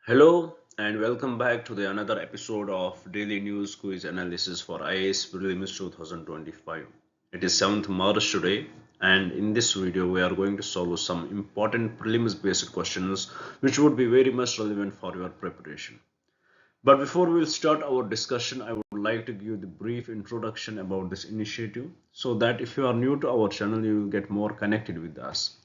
Hello and welcome back to the another episode of Daily News Quiz Analysis for IAS Prelims 2025. It is 7th March today, and in this video we are going to solve some important prelims based questions which would be very much relevant for your preparation. But before we will start our discussion, I would like to give the brief introduction about this initiative so that if you are new to our channel, you will get more connected with us.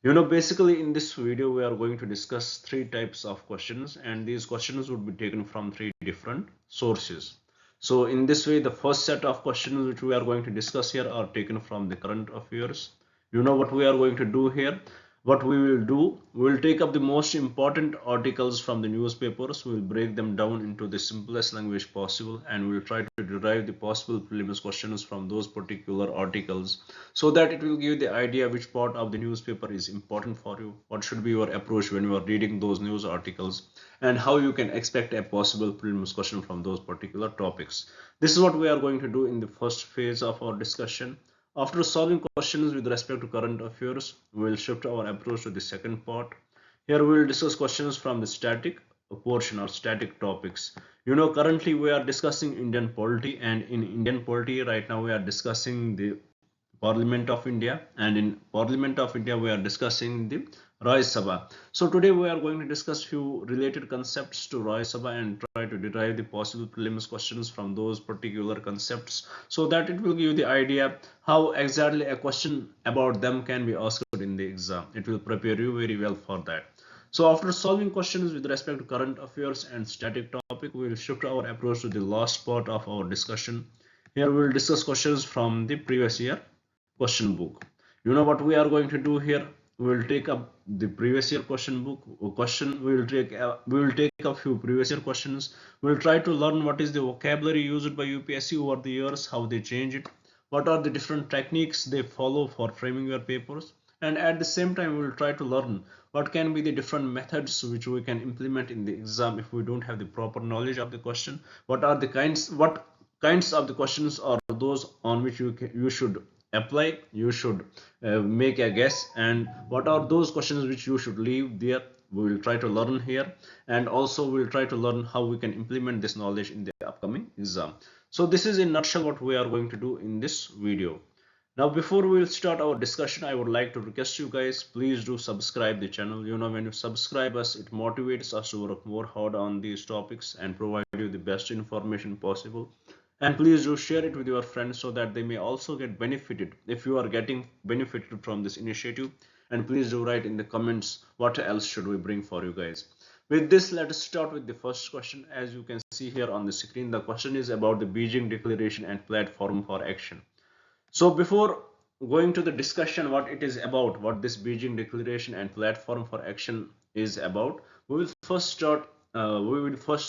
Basically in this video, we are going to discuss three types of questions, and these questions would be taken from three different sources. So in this way, the first set of questions which we are going to discuss here are taken from the current affairs. What we are going to do here? What we will do, we will take up the most important articles from the newspapers. We will break them down into the simplest language possible, and we will try to derive the possible preliminary questions from those particular articles, so that it will give the idea which part of the newspaper is important for you, what should be your approach when you are reading those news articles, and how you can expect a possible preliminary question from those particular topics. This is what we are going to do in the first phase of our discussion. After solving questions with respect to current affairs, we will shift our approach to the second part. Here we will discuss questions from the static portion or static topics. Currently we are discussing Indian polity, and in Indian polity right now we are discussing the Parliament of India, and in Parliament of India we are discussing the Raj Sabha. So today we are going to discuss few related concepts to Raj Sabha and try to derive the possible preliminary questions from those particular concepts, so that it will give you the idea how exactly a question about them can be asked in the exam. It will prepare you very well for that. So after solving questions with respect to current affairs and static topic, we will shift our approach to the last part of our discussion. Here we will discuss questions from the previous year question book. What we are going to do here? We will take up the previous year question book question. We will take a few previous year questions. We will try to learn what is the vocabulary used by UPSC over the years, how they change it, what are the different techniques they follow for framing your papers, and at the same time we will try to learn what can be the different methods which we can implement in the exam if we don't have the proper knowledge of the question. What kinds of the questions are those on which you should apply, you should make a guess, and what are those questions which you should leave there. We will try to learn here, and also we will try to learn how we can implement this knowledge in the upcoming exam. So this is in nutshell what we are going to do in this video. Now before we will start our discussion, I would like to request you guys, please do subscribe the channel. When you subscribe us, it motivates us to work more hard on these topics and provide you the best information possible. And please do share it with your friends so that they may also get benefited if you are getting benefited from this initiative. And please do write in the comments what else should we bring for you guys. With this, let us start with the first question. As you can see here on the screen, the question is about the Beijing Declaration and Platform for Action. So before going to the discussion what it is about, what this Beijing Declaration and Platform for Action is about, we will first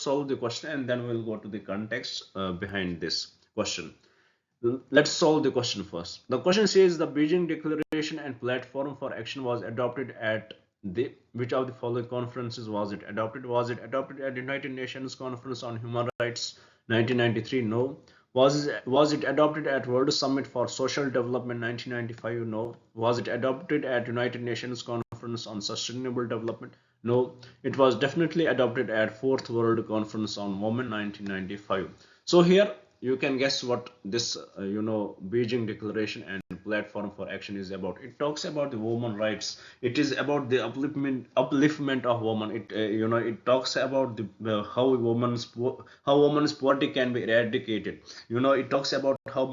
solve the question, and then we'll go to the context behind this question. Let's solve the question first. The question says the Beijing Declaration and Platform for Action was adopted at which of the following conferences was it adopted? Was it adopted at United Nations Conference on Human Rights 1993? No. Was it adopted at World Summit for Social Development 1995? No. Was it adopted at United Nations Conference on Sustainable Development? No. It was definitely adopted at Fourth World Conference on Women 1995. So here you can guess what this Beijing Declaration and Platform for Action is about. It talks about the women rights. It is about the upliftment of women. It talks about the how women's poverty can be eradicated. It talks about how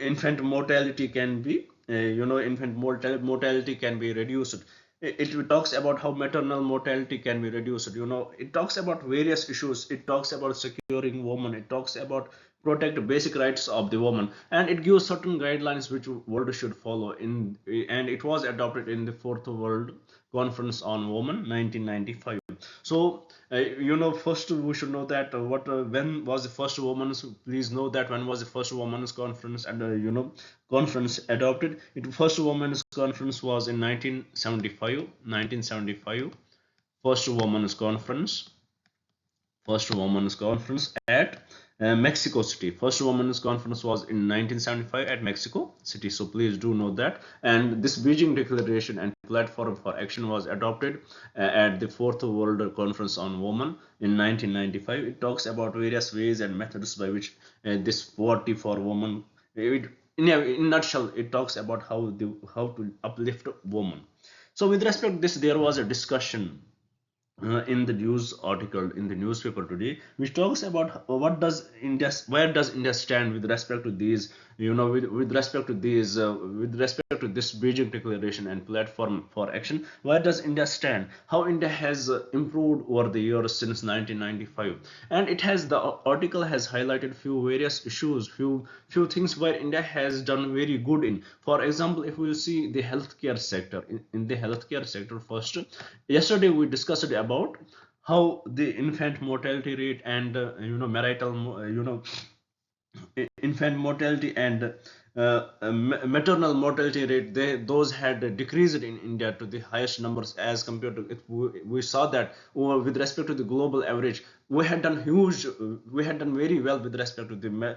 infant mortality can be mortality can be reduced. It talks about how maternal mortality can be reduced. It talks about various issues. It talks about securing women. It talks about protect basic rights of the woman, and it gives certain guidelines which world should follow in, and it was adopted in the Fourth World Conference on Women 1995. So first we should know that when was the first women's, please know that when was the first women's conference and conference adopted. First women's conference was in 1975. First women's conference at Mexico City. First Women's Conference was in 1975 at Mexico City. So please do know that. And this Beijing Declaration and Platform for Action was adopted at the Fourth World Conference on Women in 1995. It talks about various ways and methods by which this poverty for women. In a nutshell, it talks about how to uplift women. So with respect to this, there was a discussion in the news article in the newspaper today, which talks about what does India, where does India stand with respect to these, with respect to these, with respect to this Beijing Declaration and Platform for Action. Where does India stand? How India has improved over the years since 1995, and it has the article has highlighted few various issues, few things where India has done very good in. For example, if we will see the healthcare sector, in the healthcare sector first, yesterday we discussed about how the infant mortality rate and marital infant mortality and maternal mortality rate, those had decreased in India to the highest numbers as compared to it. We saw that with respect to the global average, we had done very well with respect to the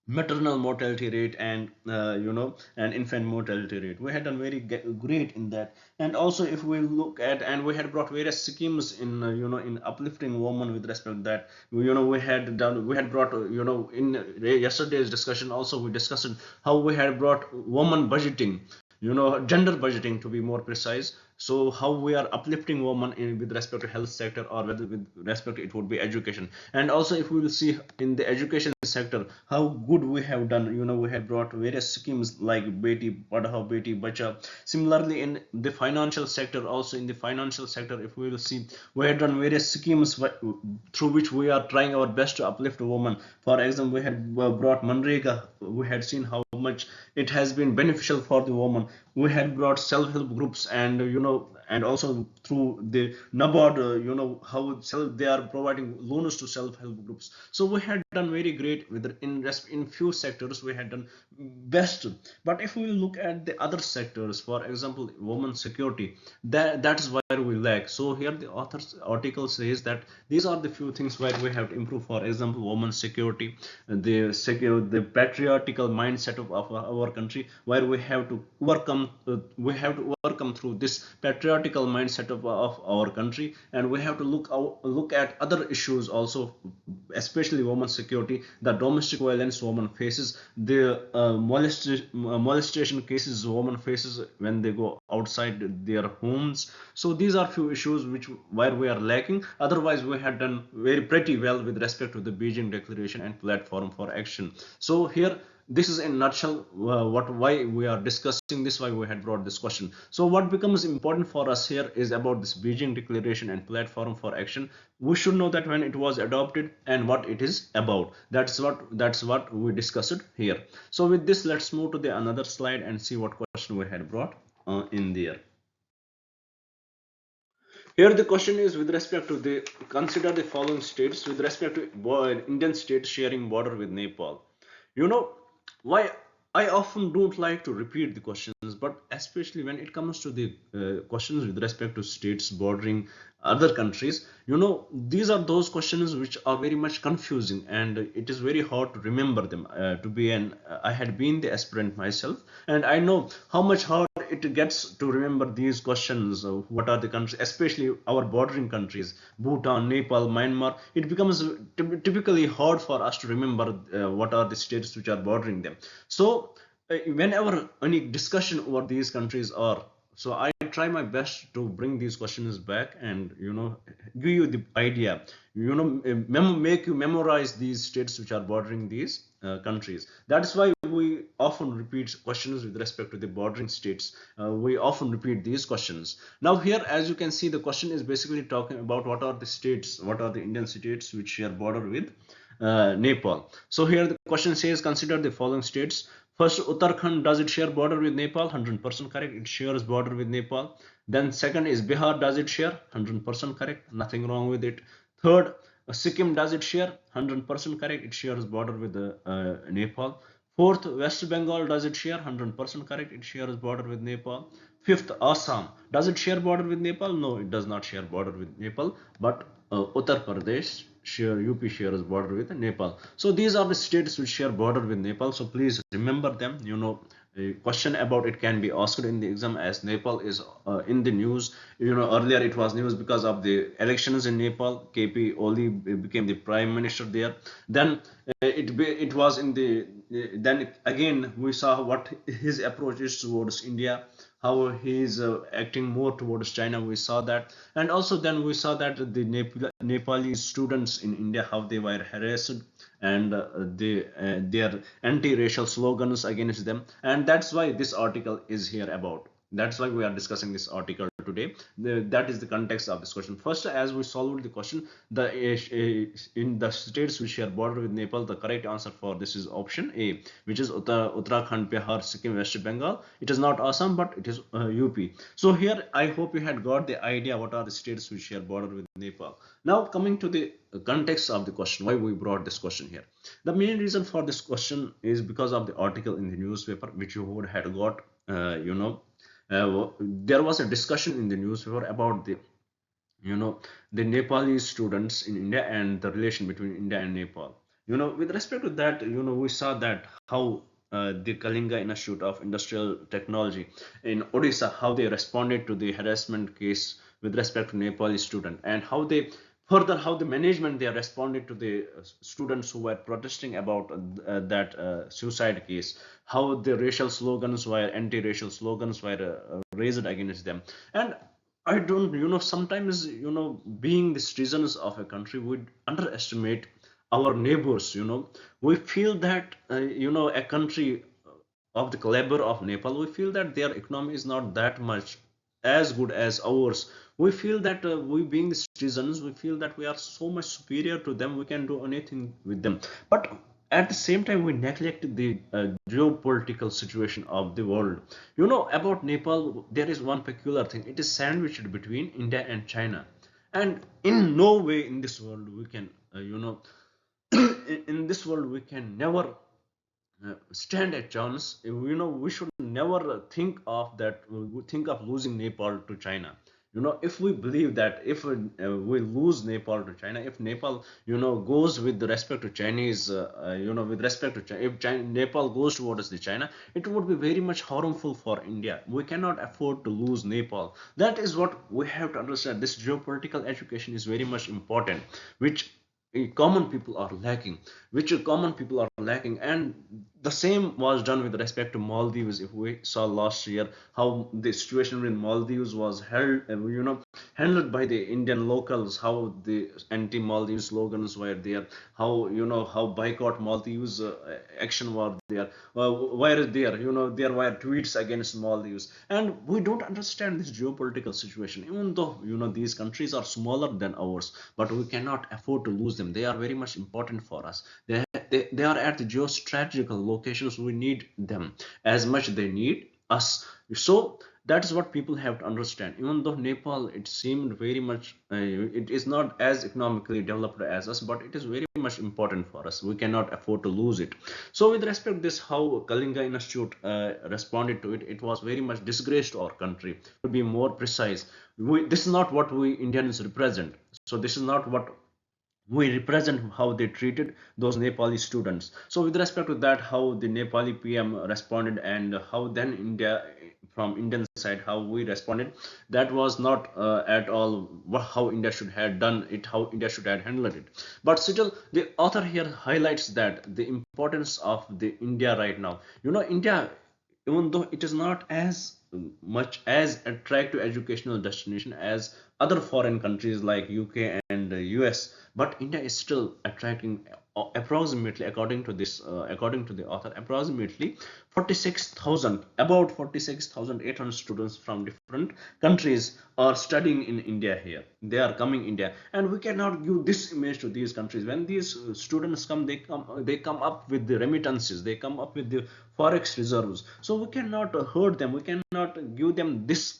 maternal mortality rate and and infant mortality rate. We had done very great in that. And also if we look at, and we had brought various schemes in in uplifting women with respect to that. We had brought in yesterday's discussion also, we discussed how we had brought woman budgeting, gender budgeting to be more precise. So how we are uplifting women with respect to health sector, or whether with respect to it would be education. And also if we will see in the education sector how good we have done, we have brought various schemes like Beti Padhao Beti Bacha. Similarly in the financial sector, also in the financial sector, if we will see, we have done various schemes through which we are trying our best to uplift women. For example, we had brought Manrega. We had seen how much it has been beneficial for the woman. We had brought self-help groups, and and also through the NABARD, how they are providing loans to self-help groups. So we had done very great with in few sectors we had done best. But if we look at the other sectors, for example women security, that is where we lack. So here the author's article says that these are the few things where we have to improve. For example, women security, the patriarchal mindset of our country, where we have to overcome through this patriarchal mindset of our country. And we have to look at other issues also, especially women security, the domestic violence woman faces, the molestation cases woman faces when they go outside their homes. So these are few issues which where we are lacking. Otherwise we had done very pretty well with respect to the Beijing Declaration and Platform for Action. So here, this is in a nutshell why we are discussing this, why we had brought this question. So what becomes important for us here is about this Beijing Declaration and Platform for Action. We should know that when it was adopted and what it is about. That's what we discussed here. So with this, let's move to the another slide and see what question we had brought in there. Here the question is with respect to the, consider the following states with respect to Indian states sharing border with Nepal. You know why I often don't like to repeat the questions, but especially when it comes to the questions with respect to states bordering other countries, these are those questions which are very much confusing, and it is very hard to remember them. I had been the aspirant myself, and I know how much hard it gets to remember these questions. What are the countries, especially our bordering countries, Bhutan, Nepal, Myanmar. It becomes typically hard for us to remember what are the states which are bordering them. So whenever any discussion over these countries are, so I try my best to bring these questions back and give you the idea, make you memorize these states which are bordering these countries. That's why we often repeat questions with respect to the bordering states. We often repeat these questions. Now here, as you can see, the question is basically talking about what are the states, what are the Indian states which share border with Nepal. So here the question says, consider the following states. First, Uttarakhand, does it share border with Nepal? 100% correct. It shares border with Nepal. Then second is Bihar. Does it share? 100% correct. Nothing wrong with it. Third, Sikkim. Does it share? 100% correct. It shares border with Nepal. Fourth, West Bengal. Does it share? 100% correct. It shares border with Nepal. Fifth, Assam. Does it share border with Nepal? No, it does not share border with Nepal. But Uttar Pradesh share UP shares border with Nepal. So these are the states which share border with Nepal. So please remember them. A question about it can be asked in the exam, as Nepal is in the news. Earlier it was news because of the elections in Nepal. KP Oli became the prime minister there. Then it was in the then again we saw what his approach is towards India, how he is acting more towards China. We saw that, and also then we saw that the Nepali students in India, how they were harassed, and their anti-racial slogans against them, and that's why this article is here about. That's why we are discussing this article today. That is the context of this question. First, as we solved the question, in the states which share border with Nepal, the correct answer for this is option A, which is Uttarakhand, Bihar, Sikkim, West Bengal. It is not Assam, but it is UP. So here, I hope you had got the idea what are the states which share border with Nepal. Now, coming to the context of the question, why we brought this question here. The main reason for this question is because of the article in the newspaper, which you would have got, there was a discussion in the newspaper about the Nepali students in India and the relation between India and Nepal. With respect to that, we saw that how the Kalinga Institute of Industrial Technology in Odisha, how they responded to the harassment case with respect to Nepali student, and how the management they responded to the students who were protesting about that suicide case, how the racial slogans were anti-racial slogans were raised against them. And I don't, sometimes, being the citizens of a country, we underestimate our neighbors. We feel that, a country of the caliber of Nepal, we feel that their economy is not that much as good as ours. We feel that we being the citizens, we feel that we are so much superior to them, we can do anything with them. But at the same time, we neglect the geopolitical situation of the world. About Nepal, there is one peculiar thing. It is sandwiched between India and China. And in no way in this world we can, in this world we can never stand a chance. We should never think of losing Nepal to China. If we believe that if we lose Nepal to China, if Nepal goes with the respect to Chinese, with respect to China, if Nepal goes towards the China, it would be very much harmful for India. We cannot afford to lose Nepal. That is what we have to understand. This geopolitical education is very much important, which common people are lacking, and the same was done with respect to Maldives. If we saw last year how the situation in Maldives was handled by the Indian locals, how the anti-Maldives slogans were there, how boycott Maldives action was there, were there, there were tweets against Maldives, and we don't understand this geopolitical situation. Even though these countries are smaller than ours, but we cannot afford to lose them. They are very much important for us. They are at the geostrategical locations. We need them as much they need us. So that's what people have to understand. Even though Nepal, it seemed very much, it is not as economically developed as us, but it is very much important for us. We cannot afford to lose it. So with respect to this, how Kalinga Institute responded to it, it was very much disgrace to our country. To be more precise, this is not what we Indians represent. So this is not what we represent, how they treated those Nepali students. So with respect to that, how the Nepali PM responded, and how then India, from Indian side, how we responded, that was not at all how India should have done it, how India should have handled it. But still, the author here highlights that the importance of the India right now. India, even though it is not as much as attractive educational destination as other foreign countries like UK and US, but India is still attracting approximately, according to the author, approximately 46,000, about 46,800 students from different countries are studying in India here. They are coming India, and we cannot give this image to these countries. When these students come, they come up with the remittances, they come up with the forex reserves. So we cannot hurt them. We cannot give them this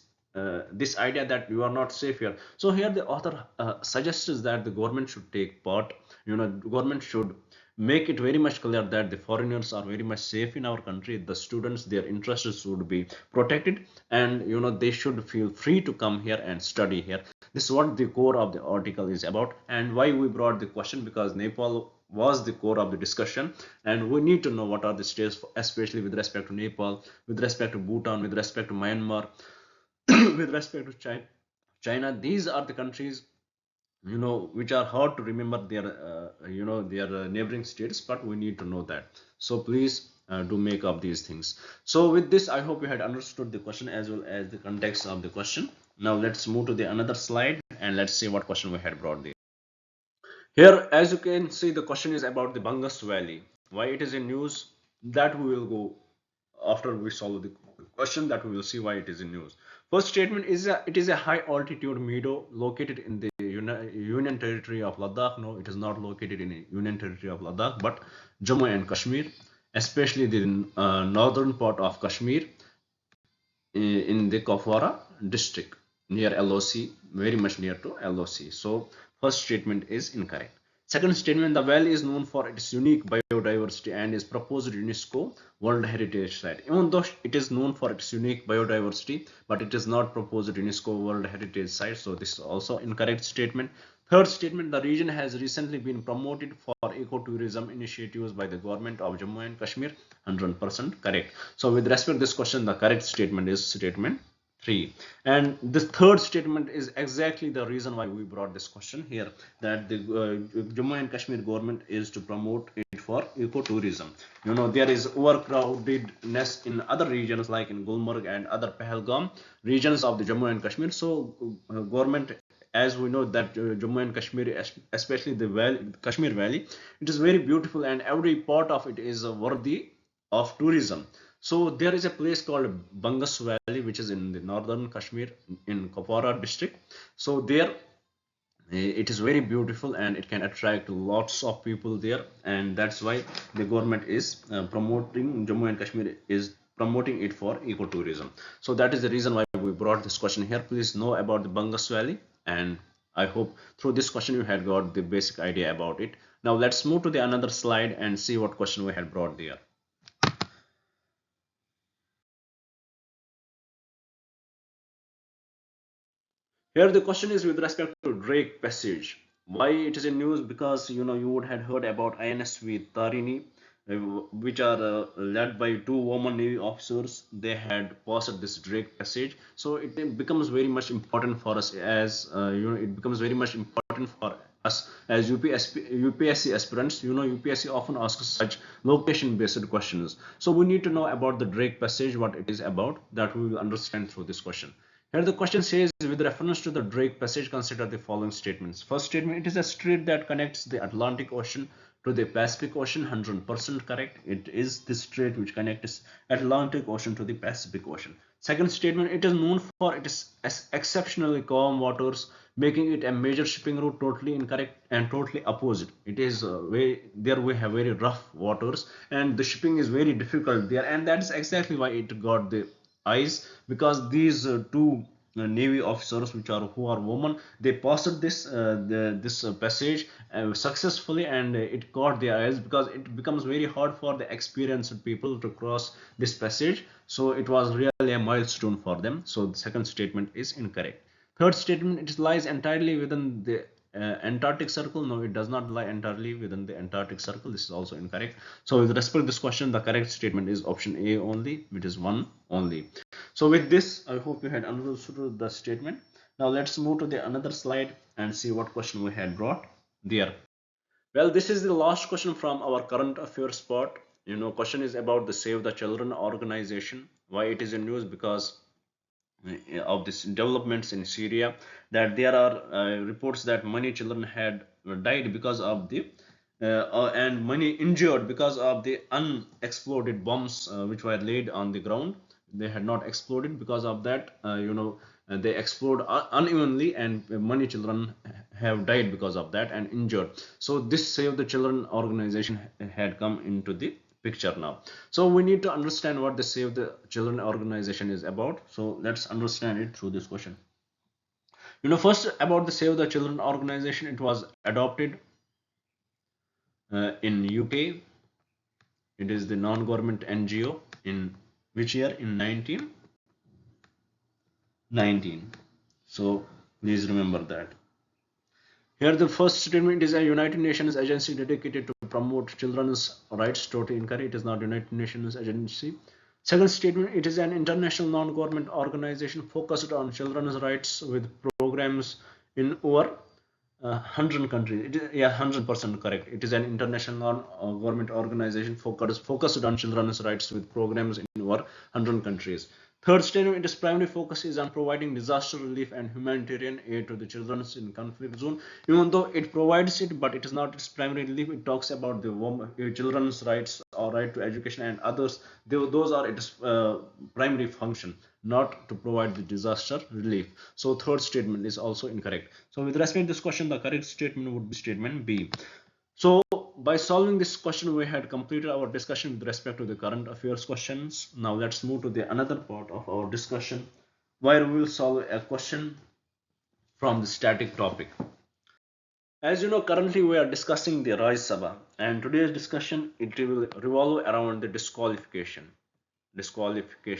idea that you are not safe here. So here the author suggests that the government should take part. Government should make it very much clear that the foreigners are very much safe in our country. The students, their interests should be protected, and they should feel free to come here and study here. This is what the core of the article is about, and why we brought the question, because Nepal was the core of the discussion, and we need to know what are the states, especially with respect to Nepal, with respect to Bhutan, with respect to Myanmar, with respect to China. These are the countries, which are hard to remember their their neighboring states, but we need to know that. So please do make up these things. So with this, I hope you had understood the question as well as the context of the question. Now let's move to the another slide and let's see what question we had brought there. Here, as you can see, the question is about the Bangas Valley. Why it is in news, that we will go after we solve the question, that we will see why it is in news. First statement is it is a high altitude meadow located in the Union Territory of Ladakh. No, it is not located in the Union Territory of Ladakh, but Jammu and Kashmir, especially the northern part of Kashmir, in the Kupwara district near LOC, very much near to LOC. So first statement is incorrect. Second statement, the valley is known for its unique biodiversity and is proposed UNESCO World Heritage Site. Even though it is known for its unique biodiversity, but it is not proposed UNESCO World Heritage Site. So this is also incorrect statement. Third statement, the region has recently been promoted for ecotourism initiatives by the government of Jammu and Kashmir. 100% correct. So with respect to this question, the correct statement is statement 3. And this third statement is exactly the reason why we brought this question here, that the Jammu and Kashmir government is to promote it for ecotourism. There is overcrowdedness in other regions like in Gulmarg and other Pahalgam regions of the Jammu and Kashmir. So government, as we know that Jammu and Kashmir, especially the Kashmir Valley, it is very beautiful and every part of it is worthy of tourism. So there is a place called Bangas Valley, which is in the northern Kashmir in Kupwara district. So there it is very beautiful and it can attract lots of people there, and that's why the government is promoting, Jammu and Kashmir is promoting it for ecotourism. So that is the reason why we brought this question here. Please know about the Bangas Valley, and I hope through this question you had got the basic idea about it. Now let's move to the another slide and see what question we had brought there. Here the question is with respect to Drake Passage. Why it is in news? Because you would have heard about INSV Tarini, which are led by two women Navy officers. They had passed this Drake Passage, so it becomes very much important for us as it becomes very much important for us as UPSC aspirants. UPSC often asks such location-based questions, so we need to know about the Drake Passage, what it is about. That we will understand through this question. Here the question says, with reference to the Drake Passage, consider the following statements. First statement, it is a strait that connects the Atlantic Ocean to the Pacific Ocean. 100% correct. It is the strait which connects Atlantic Ocean to the Pacific Ocean. Second statement, it is known for its exceptionally calm waters, making it a major shipping route. Totally incorrect and totally opposite. It is there we have very rough waters and the shipping is very difficult there, and that is exactly why it got the eyes, because these two navy officers, which are who are women, they passed this passage successfully, and it caught their eyes because it becomes very hard for the experienced people to cross this passage. So it was really a milestone for them. So the second statement is incorrect. Third statement, it lies entirely within the Antarctic Circle. No, it does not lie entirely within the Antarctic Circle. This is also incorrect. So with respect to this question, the correct statement is option A only, which is 1 only. So with this, I hope you had understood the statement. Now let's move to the another slide and see what question we had brought there. Well, this is the last question from our current affairs part. Question is about the Save the Children organization. Why it is in news? Because of these developments in Syria, that there are reports that many children had died because of the and many injured because of the unexploded bombs which were laid on the ground. They had not exploded. Because of that, they explode unevenly, and many children have died because of that and injured. So this Save the Children organization had come into the picture now. So we need to understand what the Save the Children organization is about. So let's understand it through this question. First about the Save the Children organization, it was adopted in UK. It is the non-government NGO in which year? In 1919. So Please remember that. Here the first statement is a United Nations agency dedicated to promote children's rights. Totally incorrect. It is not United Nations agency. Second statement, it is an international non-government organization focused on children's rights with programs in over 100 countries. It is, yeah, 100% correct. It is an international non-government organization focused on children's rights with programs in over 100 countries. Third statement, its primary focus is on providing disaster relief and humanitarian aid to the children in conflict zone. Even though it provides it, but it is not its primary relief. It talks about the children's rights or right to education and others. Those are its primary function, not to provide the disaster relief. So third statement is also incorrect. So with respect to this question, the correct statement would be statement B. So by solving this question, we had completed our discussion with respect to the current affairs questions. Now let's move to the another part of our discussion where we will solve a question from the static topic. As you know, currently we are discussing the Raj Sabha, and today's discussion it will revolve around the disqualification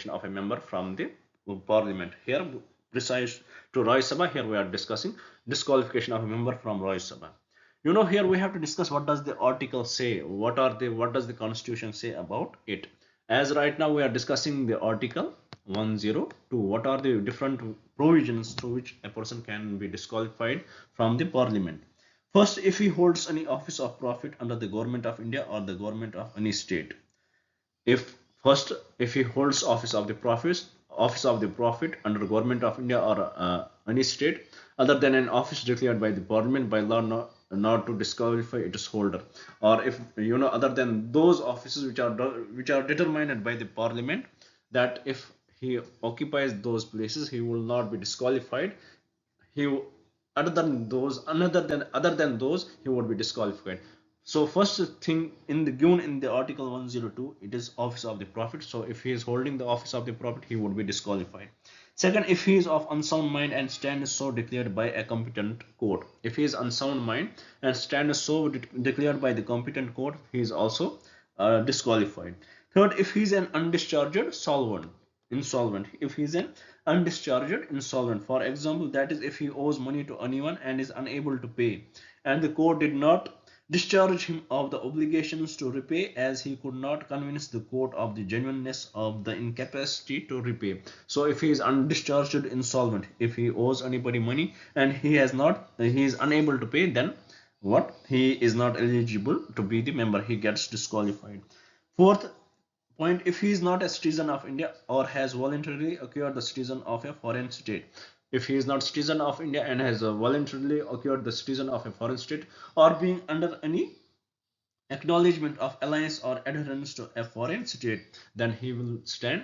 of a member from the parliament. Here, precise to Raj Sabha, here we are discussing disqualification of a member from Raj Sabha. You know, here we have to discuss what does the article say, what does the constitution say about it. As right now we are discussing the article 102, what are the different provisions through which a person can be disqualified from the parliament. First, if he holds any office of profit under the government of India or the government of any state. If he holds office of the profit under the government of India or any state other than an office declared by the parliament by law, not to disqualify its holder, or if you know other than those offices which are determined by the parliament, that if he occupies those places he will not be disqualified. He other than those he would be disqualified. So first thing in the given in the article 102, it is office of the profit. So if he is holding the office of the profit, he would be disqualified. Second, if he is of unsound mind and stands so declared by a competent court. If he is unsound mind and stands so declared by the competent court, he is also disqualified. Third, if he is an undischarged insolvent, if he is an undischarged insolvent, for example, that is if he owes money to anyone and is unable to pay, and the court did not discharge him of the obligations to repay, as he could not convince the court of the genuineness of the incapacity to repay. So if he is undischarged insolvent, if he owes anybody money and he is unable to pay, then what, he is not eligible to be the member, he gets disqualified. Fourth point, if he is not a citizen of India or has voluntarily acquired the citizen of a foreign state. If he is not citizen of India and has voluntarily acquired the citizen of a foreign state, or being under any acknowledgement of alliance or adherence to a foreign state, then he will stand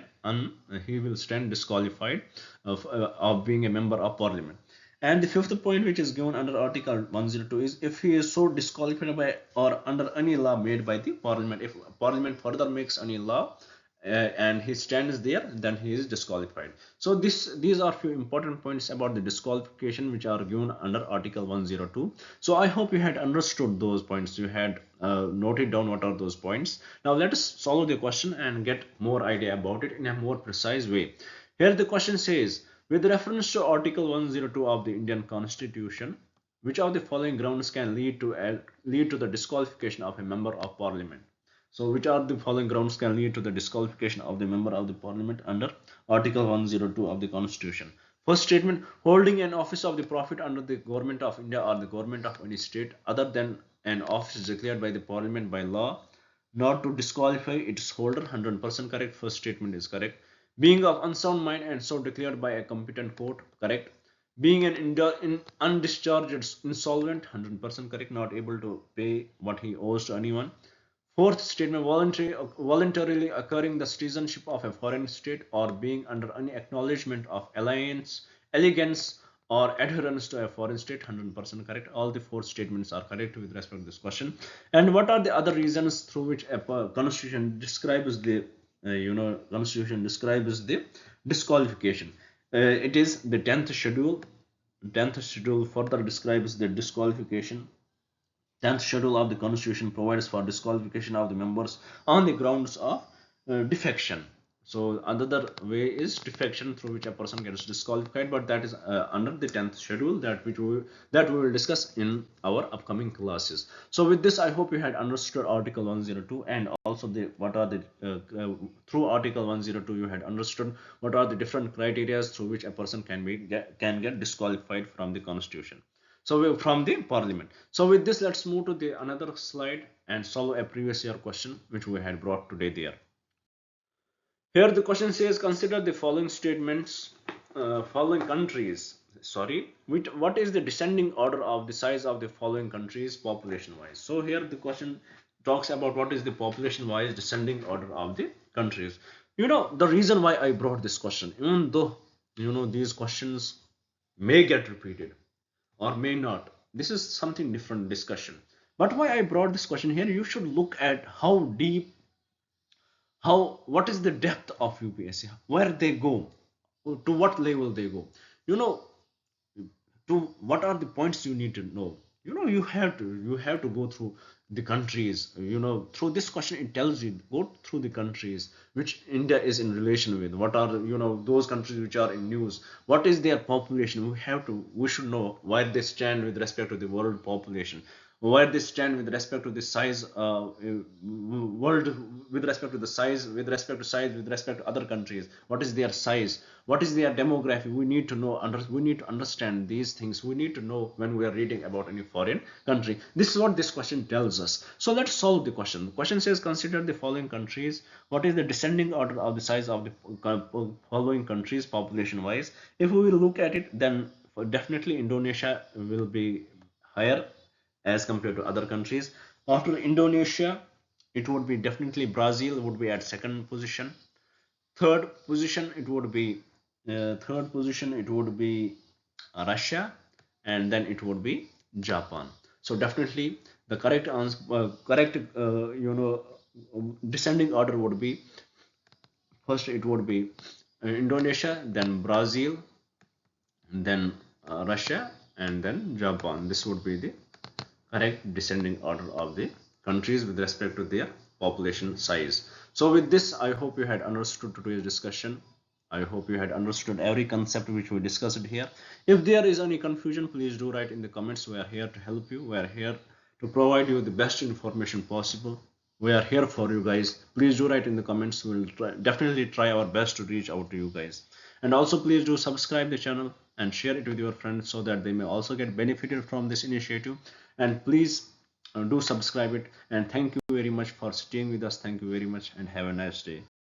disqualified of being a member of parliament. And the fifth point, which is given under article 102, is if he is so disqualified by or under any law made by the parliament. If parliament further makes any law and he stands there, then he is disqualified. So these are few important points about the disqualification which are given under article 102. So I hope you had understood those points, you had noted down what are those points. Now let us solve the question and get more idea about it in a more precise way. Here the question says, with reference to article 102 of the Indian Constitution, which of the following grounds can lead to the disqualification of a member of parliament? So which are the following grounds can lead to the disqualification of the member of the parliament under article 102 of the Constitution? First statement, holding an office of the profit under the government of India or the government of any state other than an office declared by the parliament by law, not to disqualify its holder. 100% correct. First statement is correct. Being of unsound mind and so declared by a competent court. Correct. Being an undischarged insolvent. 100% correct. Not able to pay what he owes to anyone. Fourth statement, voluntarily acquiring the citizenship of a foreign state or being under any acknowledgement of alliance, allegiance, or adherence to a foreign state. 100% correct. All the four statements are correct with respect to this question. And what are the other reasons through which a constitution describes the disqualification? It is the 10th schedule. 10th schedule further describes the disqualification. 10th schedule of the Constitution provides for disqualification of the members on the grounds of defection. So another way is defection, through which a person gets disqualified, but that is under the 10th schedule that we will discuss in our upcoming classes. So with this, I hope you had understood Article 102, and also the what are the through Article 102 you had understood what are the different criteria through which a person can get disqualified from the Constitution. So from the Parliament. So with this, let's move to the another slide and solve a previous year question which we had brought today there. Here the question says, consider the following statements, following countries. Sorry, what is the descending order of the size of the following countries population wise? So here the question talks about what is the population wise descending order of the countries. The reason why I brought this question, even though these questions may get repeated or may not, this is something different discussion. But why I brought this question here, you should look at how deep, what is the depth of UPSC, where they go, to what level they go, you know to what are the points you need to know. You have to go through the countries. Through this question it tells you, go through the countries which India is in relation with, what are those countries which are in news, what is their population. We should know where they stand with respect to the world population, where they stand with respect to the size, world, with respect to the size, with respect to other countries, what is their size, what is their demography. We need to understand these things. We need to know when we are reading about any foreign country. This is what this question tells us. So let's solve the question. The question says, consider the following countries, what is the descending order of the size of the following countries population wise. If we will look at it, then definitely Indonesia will be higher as compared to other countries. After Indonesia, it would be definitely Brazil would be at second position. Third position it would be Russia, and then it would be Japan. So definitely the correct descending order would be, first it would be Indonesia, then Brazil, then Russia, and then Japan. This would be the correct descending order of the countries with respect to their population size. So with this, I hope you had understood today's discussion. I hope you had understood every concept which we discussed here. If there is any confusion, please do write in the comments. We are here to help you. We are here to provide you the best information possible. We are here for you guys. Please do write in the comments. We'll definitely try our best to reach out to you guys. And also please do subscribe the channel and share it with your friends so that they may also get benefited from this initiative. And please do subscribe it. And thank you very much for staying with us. Thank you very much and have a nice day.